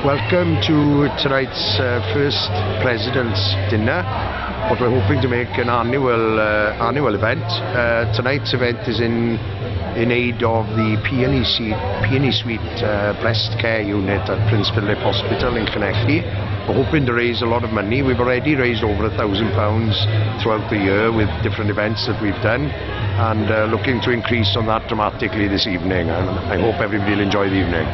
Welcome to tonight's first President's Dinner, what we're hoping to make an annual event. Tonight's event is in aid of the Peony Suite Breast Care Unit at Prince Philip Hospital in Llanelli. We're hoping to raise a lot of money. We've already raised over £1,000 throughout the year with different events that we've done, and looking to increase on that dramatically this evening, and I hope everybody will enjoy the evening.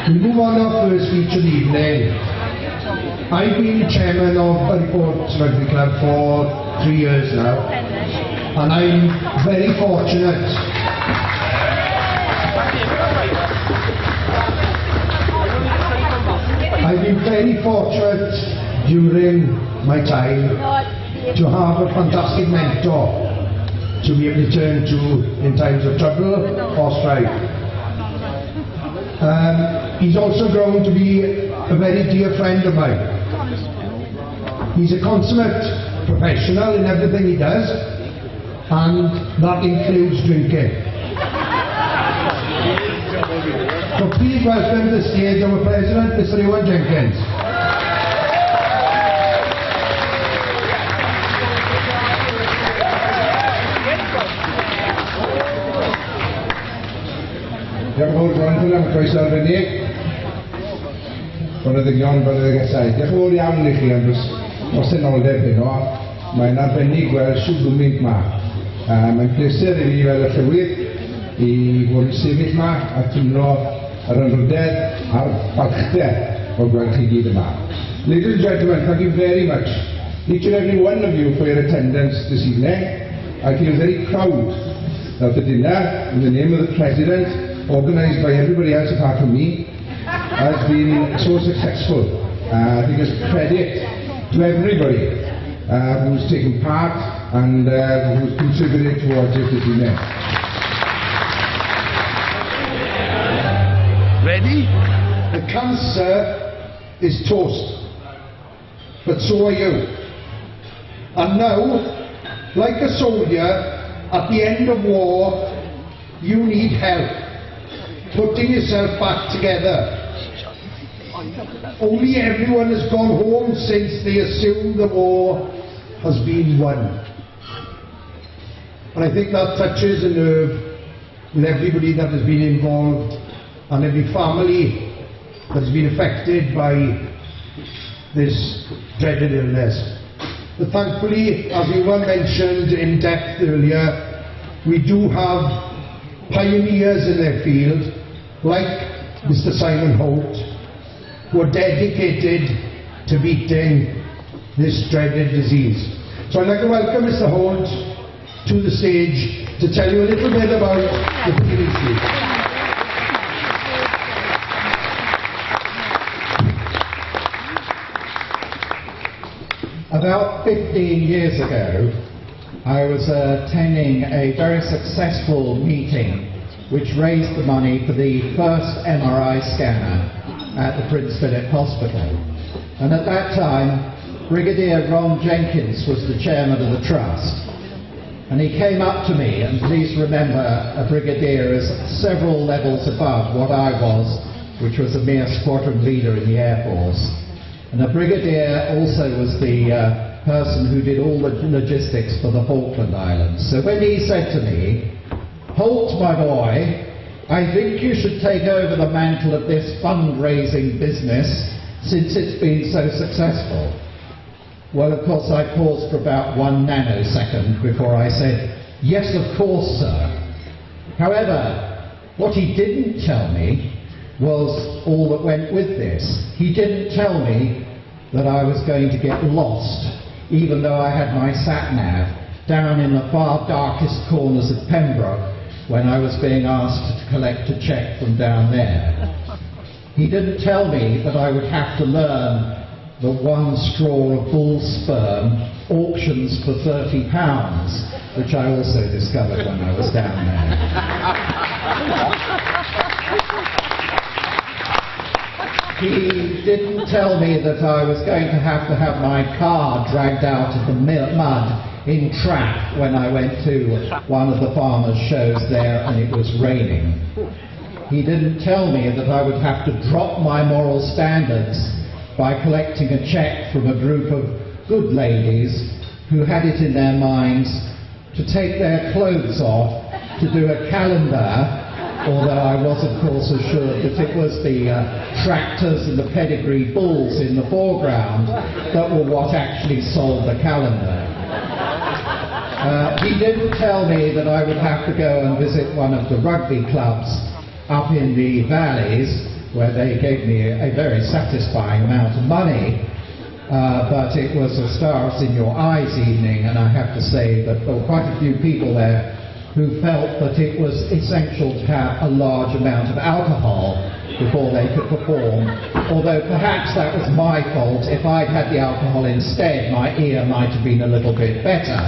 We move on to our first feature of the evening. I've been chairman of Burry Rugby Club for 3 years now, and I'm very fortunate during my time to have a fantastic mentor to be able to turn to in times of trouble or strife. He's also grown to be a very dear friend of mine. He's a consummate professional in everything he does, and that includes drinking. So please welcome to the stage our President, Mr. Owen Jenkins. Diolch yn fawr Gronfwyl am y croeso arbennig. Boneddigion, boneddigesau. Diolch yn fawr iawn i chi am osenoldeb heno. Mae'n arbennig gweld siw gwmynt ma. Mae'n pleser i fi fel y llywydd i fod yn sefyll ma a tymlo yr anrhydedd a'r balchder o gweld chi gyd yma. Ladies and gentlemen, thank you very much. Each and every one of you for your attendance this evening. I feel very proud that the dinner, in the name of the President, organised by everybody else apart from me, has been so successful. I think it's credit to everybody who's taken part and who's contributed towards it this evening. Ready? The cancer is toast, but so are you. And now, like a soldier at the end of war, you need help putting yourself back together. Only everyone has gone home since they assumed the war has been won. And I think that touches a nerve with everybody that has been involved and every family that has been affected by this dreaded illness. But thankfully, as we were mentioned in depth earlier, we do have pioneers in their field, like Mr. Simon Holt, who are dedicated to beating this dreaded disease. So I'd like to welcome Mr. Holt to the stage to tell you a little bit about the Burry Suite. About 15 years ago, I was attending a very successful meeting which raised the money for the first MRI scanner at the Prince Philip Hospital. And at that time, Brigadier Ron Jenkins was the chairman of the trust. And he came up to me, and please remember, a brigadier is several levels above what I was, which was a mere squadron leader in the Air Force. And a brigadier also was the person who did all the logistics for the Falkland Islands. So when he said to me, "Holt, my boy, I think you should take over the mantle of this fundraising business since it's been so successful." Well, of course, I paused for about 1 nanosecond before I said, "Yes, of course, sir." However, what he didn't tell me was all that went with this. He didn't tell me that I was going to get lost, even though I had my sat-nav down in the far darkest corners of Pembroke when I was being asked to collect a cheque from down there. He didn't tell me that I would have to learn that one straw of bull sperm auctions for £30, which I also discovered when I was down there. He didn't tell me that I was going to have my car dragged out of the mud in trap when I went to one of the farmers' shows there and it was raining. he didn't tell me that I would have to drop my moral standards by collecting a cheque from a group of good ladies who had it in their minds to take their clothes off to do a calendar, although I was of course assured that it was the tractors and the pedigree bulls in the foreground that were what actually sold the calendar. He didn't tell me that I would have to go and visit one of the rugby clubs up in the valleys, where they gave me a very satisfying amount of money, but it was a stars in your eyes evening, and I have to say that there were quite a few people there who felt that it was essential to have a large amount of alcohol before they could perform, although perhaps that was my fault. If I'd had the alcohol instead, my ear might have been a little bit better.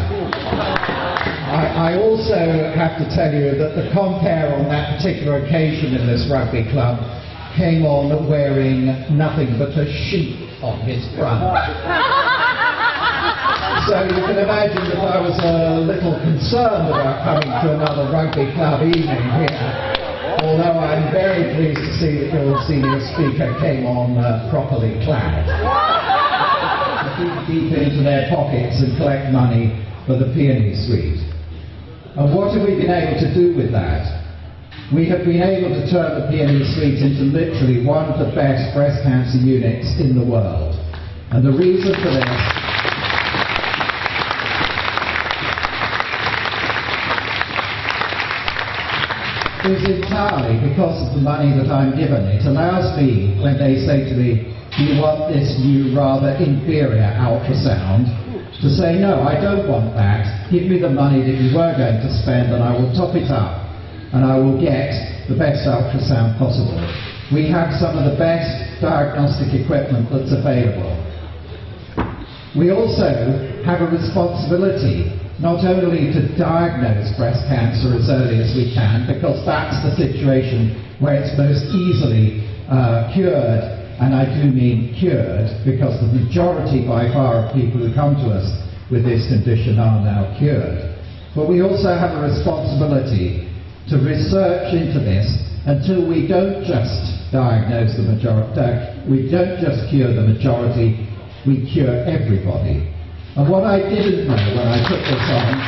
I also have to tell you that the compere on that particular occasion in this rugby club came on wearing nothing but a sheep on his front. So you can imagine that I was a little concerned about coming to another rugby club evening here, although I'm very pleased to see that your senior speaker came on properly clad. Deep into their pockets and collect money for the peony suite. And what have we been able to do with that? We have been able to turn the peony suite into literally one of the best breast cancer units in the world. And the reason for this is entirely because of the money that I'm given. It allows me, when they say to me, do you want this new rather inferior ultrasound, to say, no, I don't want that. Give me the money that you were going to spend and I will top it up and I will get the best ultrasound possible. We have some of the best diagnostic equipment that's available. We also have a responsibility not only to diagnose breast cancer as early as we can, because that's the situation where it's most easily cured. And I do mean cured, because the majority by far of people who come to us with this condition are now cured. But we also have a responsibility to research into this until we don't just diagnose the majority, we don't just cure the majority, we cure everybody. And what I didn't know when I took this on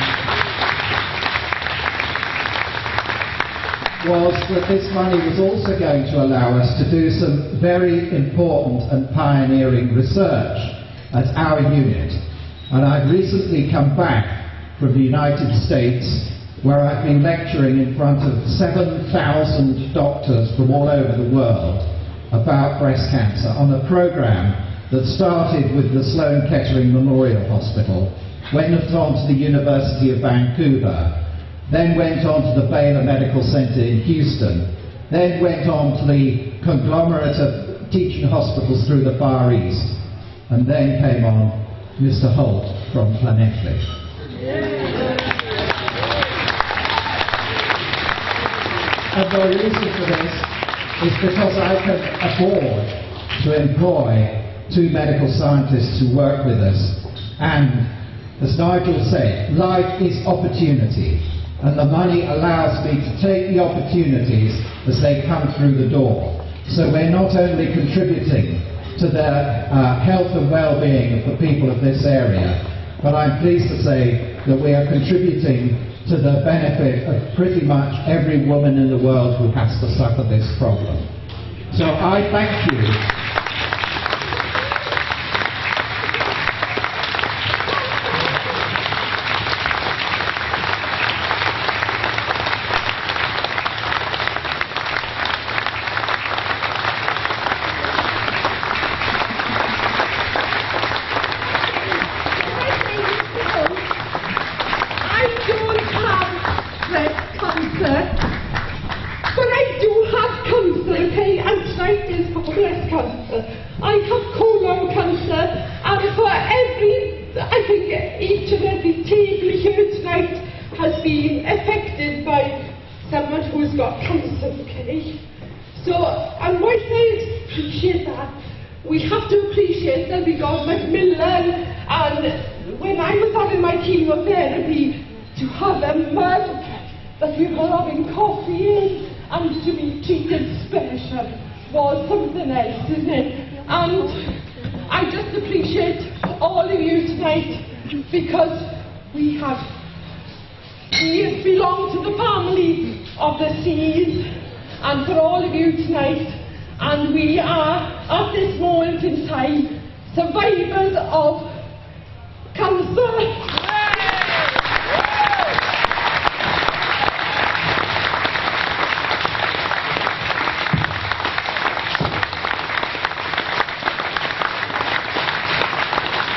was that this money was also going to allow us to do some very important and pioneering research at our unit. And I've recently come back from the United States, where I've been lecturing in front of 7,000 doctors from all over the world about breast cancer on a program that started with the Sloan Kettering Memorial Hospital, went on to the University of Vancouver, then went on to the Baylor Medical Center in Houston, then went on to the conglomerate of teaching hospitals through the Far East, and then came on Mr. Holt from Llanelli. And the reason for this is because I can afford to employ 2 medical scientists who work with us, and as Nigel said, life is opportunity. And the money allows me to take the opportunities as they come through the door. So we're not only contributing to the health and well-being of the people of this area, but I'm pleased to say that we are contributing to the benefit of pretty much every woman in the world who has to suffer this problem. So I thank you. To have a mud that we were having coffee in and to be treated special was something else, isn't it? And I just appreciate all of you tonight, because we belong to the family of the seas, and for all of you tonight, and we are at this moment in time survivors of cancer.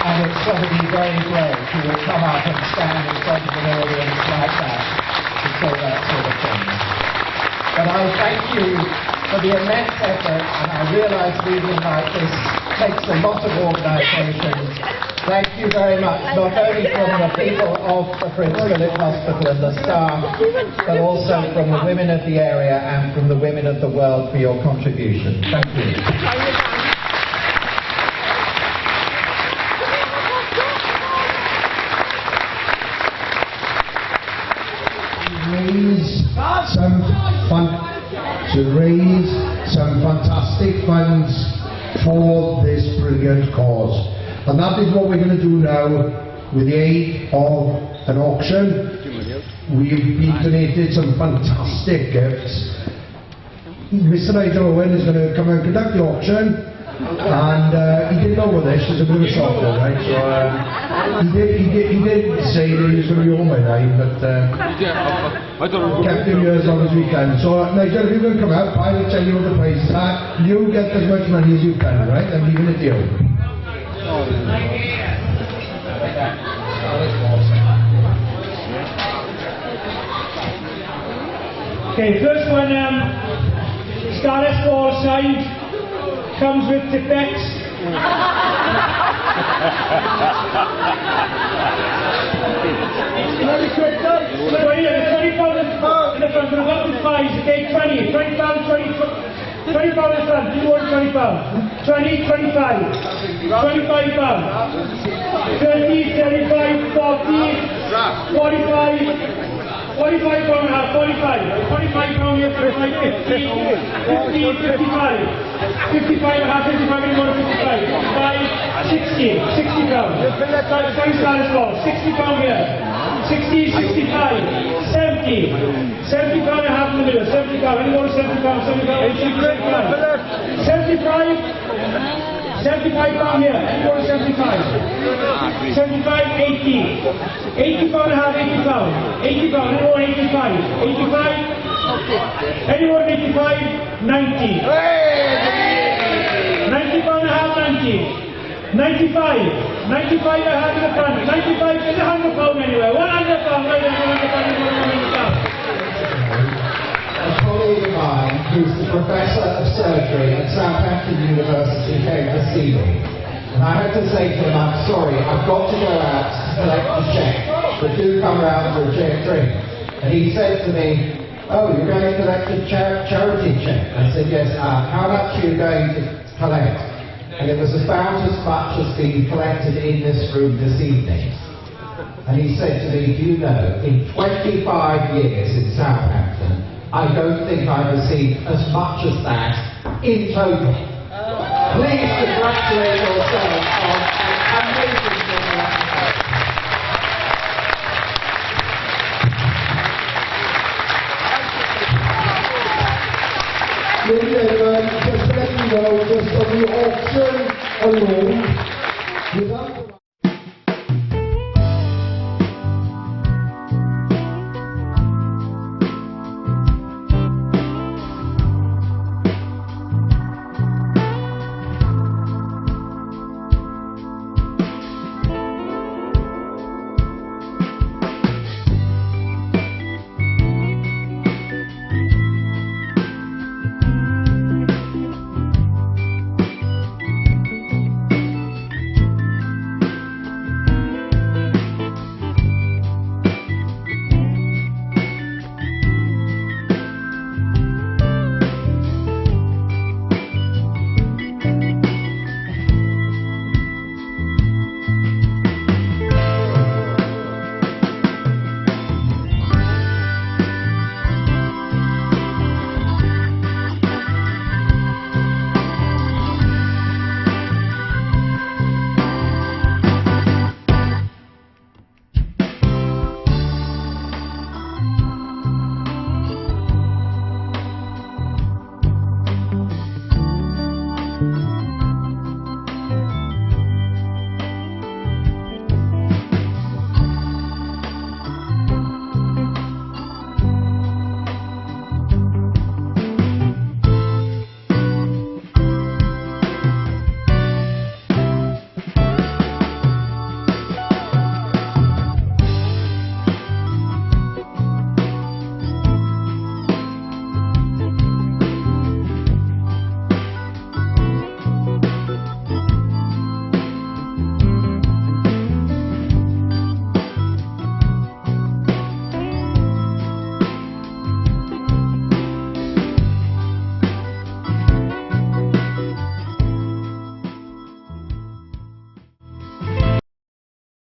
And it's going to be very brave who will come up and stand in front of an audience like that to say that sort of thing. But I thank you for the immense effort, and I realise reading like this takes a lot of organisation. Thank you very much, not only from the people of the Prince Philip Hospital and the staff, but also from the women of the area and from the women of the world for your contribution. Thank you. Raise some fantastic funds for this brilliant cause, and that is what we're going to do now with the aid of an auction. We've been donated some fantastic gifts. Mr. Nigel Owens is going to come and conduct the auction, and he didn't know what this was a bit of a shocker, right? So he did say that he was going to be home by 9, but kept him here as long as we can. So Nigel, if you're going to come out, I will tell you what the prices are. You get as much money as you can, right? I'm leaving it to you. Okay, first one, status ball side, comes with Tipex. £20 in the front, and what is pies? Okay, £20 in front, £20 you want £20, 20, 25, £25, 30, 35, 40, 45, £45 and a half, £45 here, 45, 50, 55, 55 and a half, 55 anymore, 55, 55, 60, £60. Thanks, status ball, £60 here, 60, 65, 70, £70 and a half in the middle, £70, anymore, £70, £75, 75 here, anymore, 75, 75, 80, £80 and a half, £80, anymore, 85, 85, anyone 85, 90, £90 and a half, 90, 95, 95 and a half in the front, 95 is £100 anyway, £100, right £100. A colleague of mine, who's the Professor of Surgery at Southampton University, came to see me. And I had to say to him, I'm sorry, I've got to go out to collect the cheque, but do come around for a drink. And he said to me, oh, you're going to collect a charity cheque? I said, yes, how much are you going to collect? And it was about as much as being collected in this room this evening. And he said to me, do you know, in 25 years in Southampton, I don't think I've received as much as that in total. Please congratulate yourself on an amazing donation. Ladies and gentlemen, just to let you know, just on the auction